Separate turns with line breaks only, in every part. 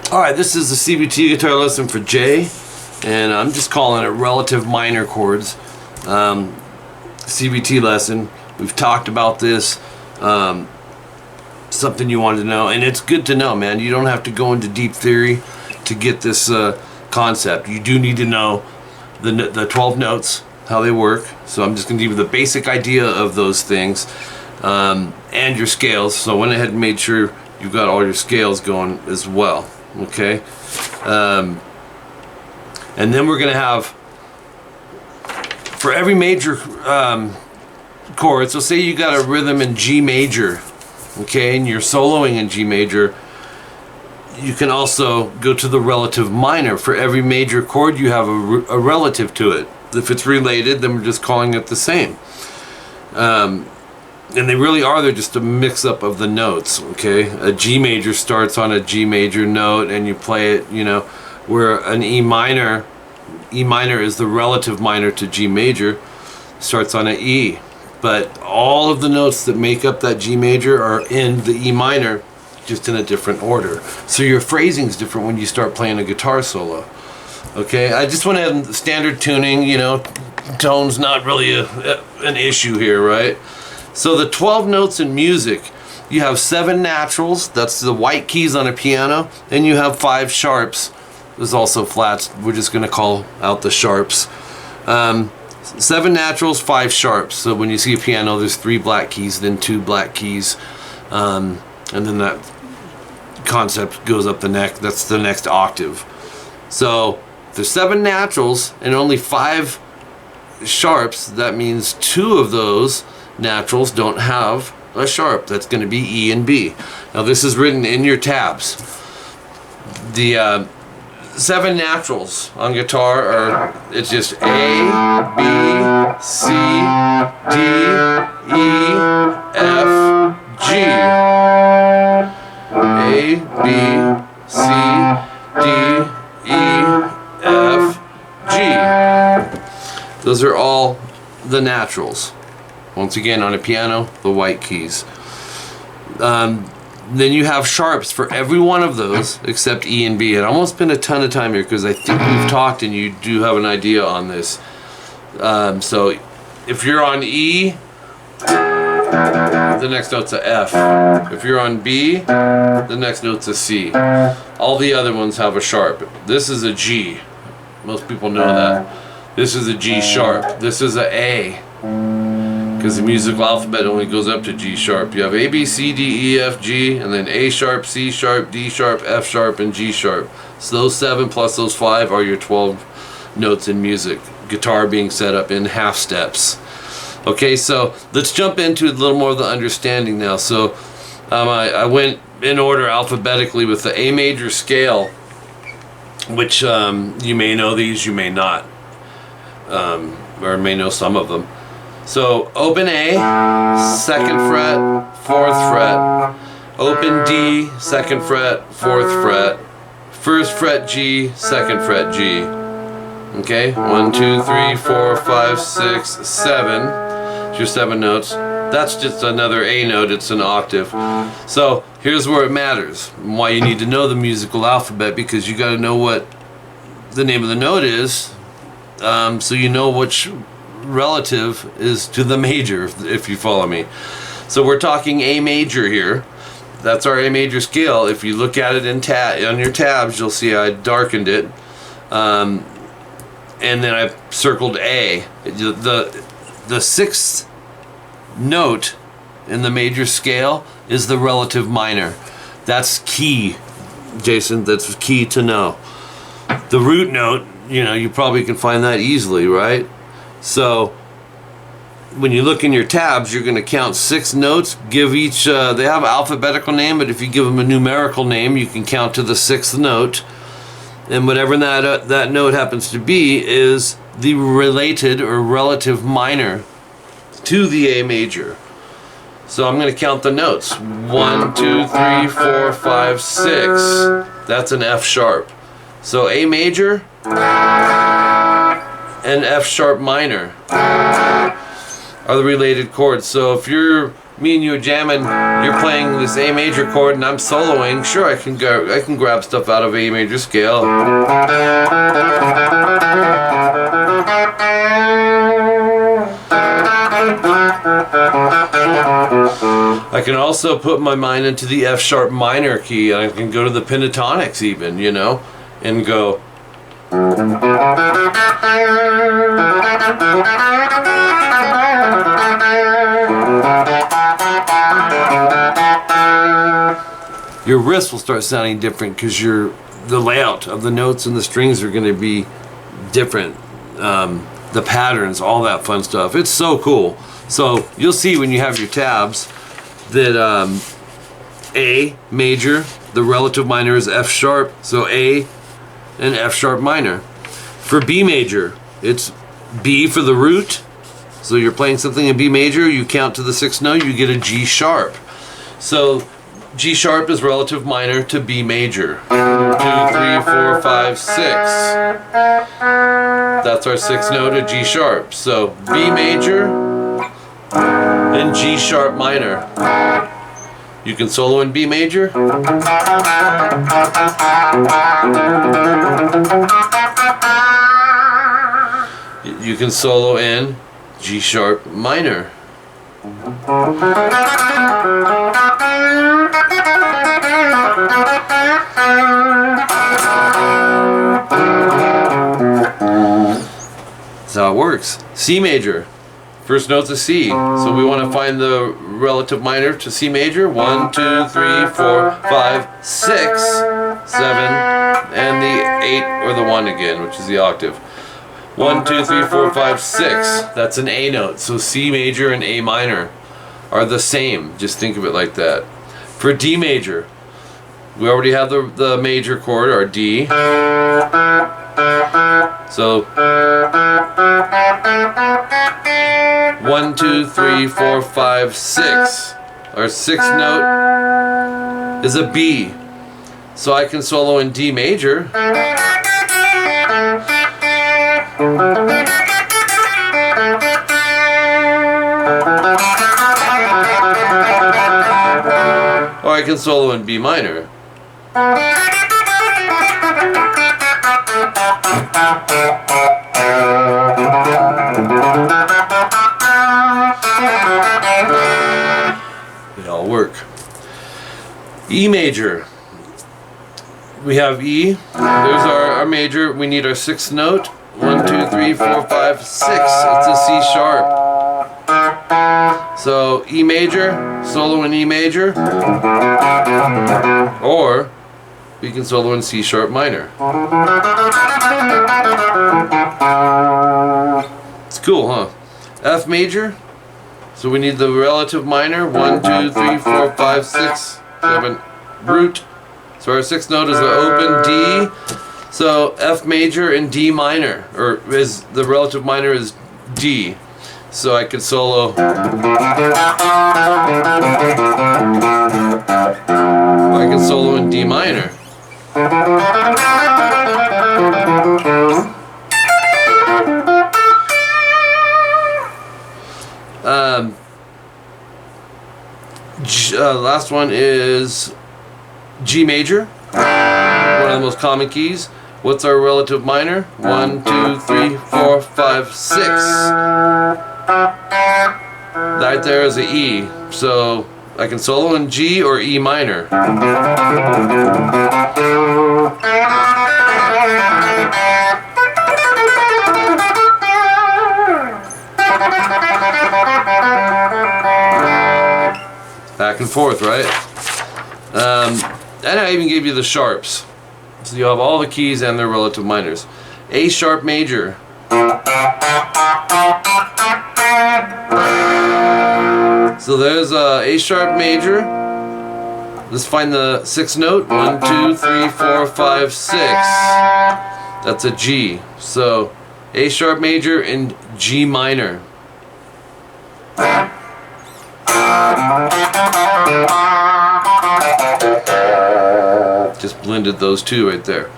Alright, this is the CBT guitar lesson for Jay, and I'm just calling it relative minor chords. CBT lesson. We've talked about this. Something you wanted to know, and it's good to know, man. You don't have to go into deep theory to get this concept. You do need to know the 12 notes, how they work. So I'm just going to give you the basic idea of those things, and your scales. So I went ahead and made sure you've got all your scales going as well. Okay, and then we're going to have, for every major chord, so say you got a rhythm in G major, okay, and you're soloing in G major, you can also go to the relative minor. For every major chord you have a relative to it. If it's related, then we're just calling it the same. And they really are, they're just a mix-up of the notes, okay? A G major starts on a G major note and you play it, you know, where an E minor is the relative minor to G major, starts on an E. But all of the notes that make up that G major are in the E minor, just in a different order. So your phrasing's different when you start playing a guitar solo. Okay, I just went ahead and standard tuning, you know, tone's not really an issue here, right? So the 12 notes in music, you have 7 naturals, that's the white keys on a piano, and you have 5 sharps. There's also flats, we're just gonna call out the sharps. 7 naturals, 5 sharps. So when you see a piano, there's 3 black keys, then 2 black keys, and then that concept goes up the neck. That's the next octave. So there's 7 naturals and only 5 sharps. That means 2 of those naturals don't have a sharp. That's going to be E and B. Now this is written in your tabs. The 7 naturals on guitar are, it's just A, B, C, D, E, F, G. A, B, C, D, E, F, G. Those are all the naturals. Once again, on a piano, the white keys. Then you have sharps for every one of those except E and B. And I won't spend a ton of time here because I think we've talked and you do have an idea on this. So if you're on E, the next note's a F. If you're on B, the next note's a C. All the other ones have a sharp. This is a G. Most people know that. This is a G sharp. This is a A, because the musical alphabet only goes up to G sharp. You have A, B, C, D, E, F, G, and then A sharp, C sharp, D sharp, F sharp, and G sharp. So those 7 plus those 5 are your 12 notes in music. Guitar being set up in half steps. Okay, so let's jump into a little more of the understanding now. So I went in order alphabetically with the A major scale, which you may know these, you may not, or may know some of them. So open A, 2nd fret, 4th fret. Open D, 2nd fret, 4th fret. 1st fret G, 2nd fret G. Okay, 1, 2, 3, 4, 5, 6, 7. It's your 7 notes. That's just another A note, it's an octave. So here's where it matters, and why you need to know the musical alphabet, because you got to know what the name of the note is, so you know which relative is to the major, if you follow me. So we're talking A major here. That's our A major scale. If you look at it on your tabs, you'll see I darkened it, and then I circled A. The 6th note in the major scale is the relative minor. That's key, Jason. That's key to know. The root note, you know, you probably can find that easily, right? So when you look in your tabs, you're going to count 6 notes. Give each, they have an alphabetical name, but if you give them a numerical name, you can count to the 6th note. And whatever that note happens to be is the related or relative minor to the A major. So I'm going to count the notes. 1, 2, 3, 4, 5, 6. That's an F sharp. So A major and F sharp minor are the related chords. So if you're me and you are jamming, you're playing this A major chord and I'm soloing, sure, I can grab stuff out of A major scale. I can also put my mind into the F sharp minor key, and I can go to the pentatonics even, you know, and go. Your wrist will start sounding different because the layout of the notes and the strings are going to be different. The patterns, all that fun stuff. It's so cool. So you'll see when you have your tabs that A major, the relative minor is F sharp, so A and F sharp minor. For B major, it's B for the root. So you're playing something in B major, you count to the 6th note, you get a G sharp. So G sharp is relative minor to B major. 2, 3, 4, 5, 6. That's our 6th note of G sharp. So B major and G sharp minor. You can solo in B major. You can solo in G sharp minor. That's how it works. C major. First note's a C. So we want to find the relative minor to C major. 1, 2, 3, 4, 5, 6, 7, and the 8 or the 1 again, which is the octave. 1, 2, 3, 4, 5, 6. That's an A note. So C major and A minor are the same. Just think of it like that. For D major, we already have the major chord, our D. So 1, 2, 3, 4, 5, 6. Our 6th note is a B. So I can solo in D major. Or I can solo in B minor. They all work. E major. We have E. There's our major. We need our 6th note. 1, 2, 3, 4, 5, 6. It's a C sharp. So E major, solo in E major, or we can solo in C sharp minor. It's cool, huh? F major, so we need the relative minor. 1, 2, 3, 4, 5, 6, 7, root. So our 6th note is an open D. So F major and D minor, or is the relative minor is D. So I could solo. I can solo in D minor. Last one is G major, one of the most common keys. What's our relative minor? 1, 2, 3, 4, 5, 6. Right there is an E. So I can solo in G or E minor. Back and forth, right? And I even gave you the sharps. So you have all the keys and their relative minors. A sharp major. So there's A sharp major. Let's find the 6th note. 1, 2, 3, 4, 5, 6. That's a G. So A sharp major and G minor. Just blended those two right there.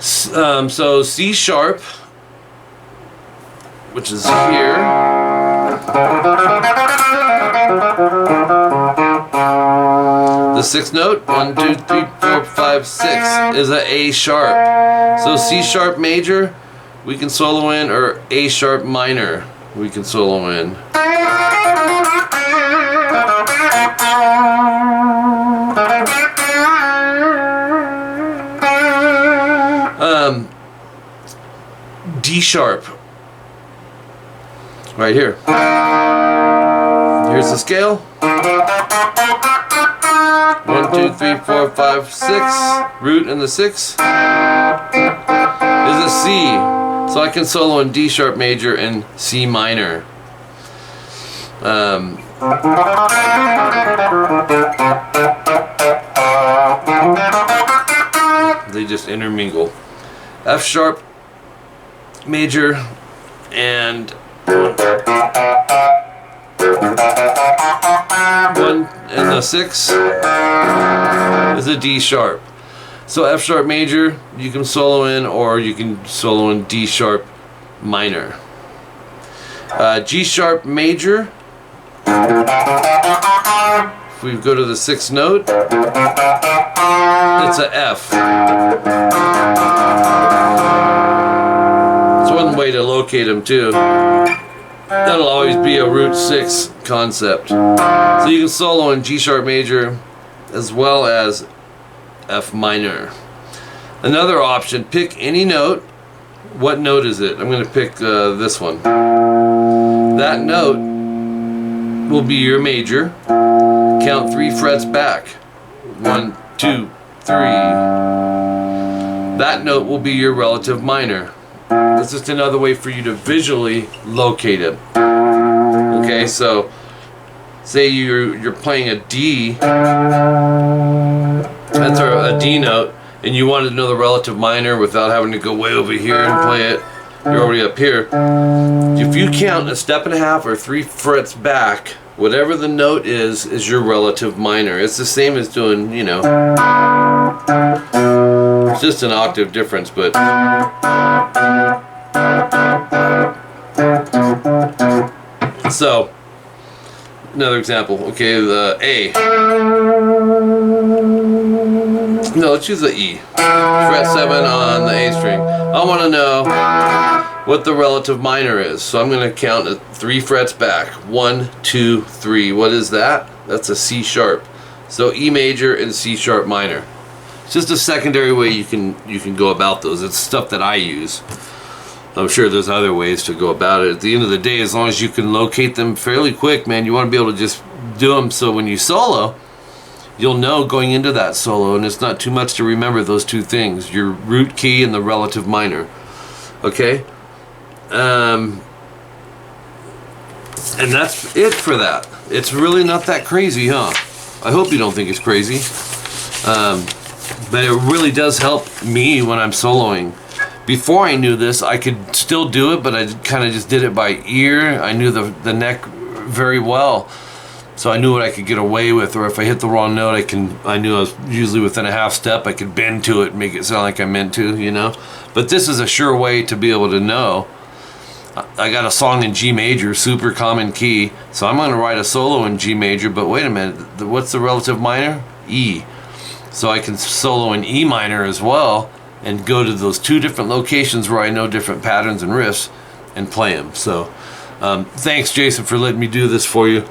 So C sharp, which is here. The sixth note, 1, 2, 3, 4, 5, 6, is a A sharp. So C sharp major, we can solo in, or A sharp minor, we can solo in. D sharp, right here. Here's the scale. 1, 2, 3, 4, 5, 6. Root in the 6 is a C. So I can solo in D sharp major and C minor. They just intermingle. F sharp major and 1 and the 6 is a D sharp. So F sharp major you can solo in, or you can solo in D sharp minor. G sharp major, if we go to the 6th note, it's a F. It's one way to locate them too. That'll always be a root 6 concept. So you can solo in G sharp major as well as F minor. Another option, pick any note. What note is it? I'm going to pick this one. That note will be your major. Count 3 frets back. 1, 2, 3. That note will be your relative minor. That's just another way for you to visually locate it. Okay, so say you're playing a D, that's a D note, and you wanted to know the relative minor without having to go way over here and play it. You're already up here. If you count a step and a half or 3 frets back, whatever the note is your relative minor. It's the same as doing, you know, it's just an octave difference, but so another example. Okay, the A. No, let's use the E. Fret 7 on the A string. I want to know what the relative minor is, so I'm going to count 3 frets back. 1, 2, 3. What is that? That's a C sharp. So E major and C sharp minor. It's just a secondary way you can go about those. It's stuff that I use. I'm sure there's other ways to go about it. At the end of the day, as long as you can locate them fairly quick, man, you want to be able to just do them so when you solo, you'll know going into that solo, and it's not too much to remember those two things, your root key and the relative minor. Okay? And that's it for that. It's really not that crazy, huh? I hope you don't think it's crazy. But it really does help me when I'm soloing. Before I knew this, I could still do it, but I kind of just did it by ear. I knew the neck very well, so I knew what I could get away with. Or if I hit the wrong note, I knew I was usually within a half step. I could bend to it and make it sound like I meant to, you know. But this is a sure way to be able to know. I got a song in G major, super common key, so I'm going to write a solo in G major. But wait a minute, what's the relative minor? E. So I can solo in E minor as well, and go to those 2 different locations where I know different patterns and riffs and play them. So thanks, Jason, for letting me do this for you.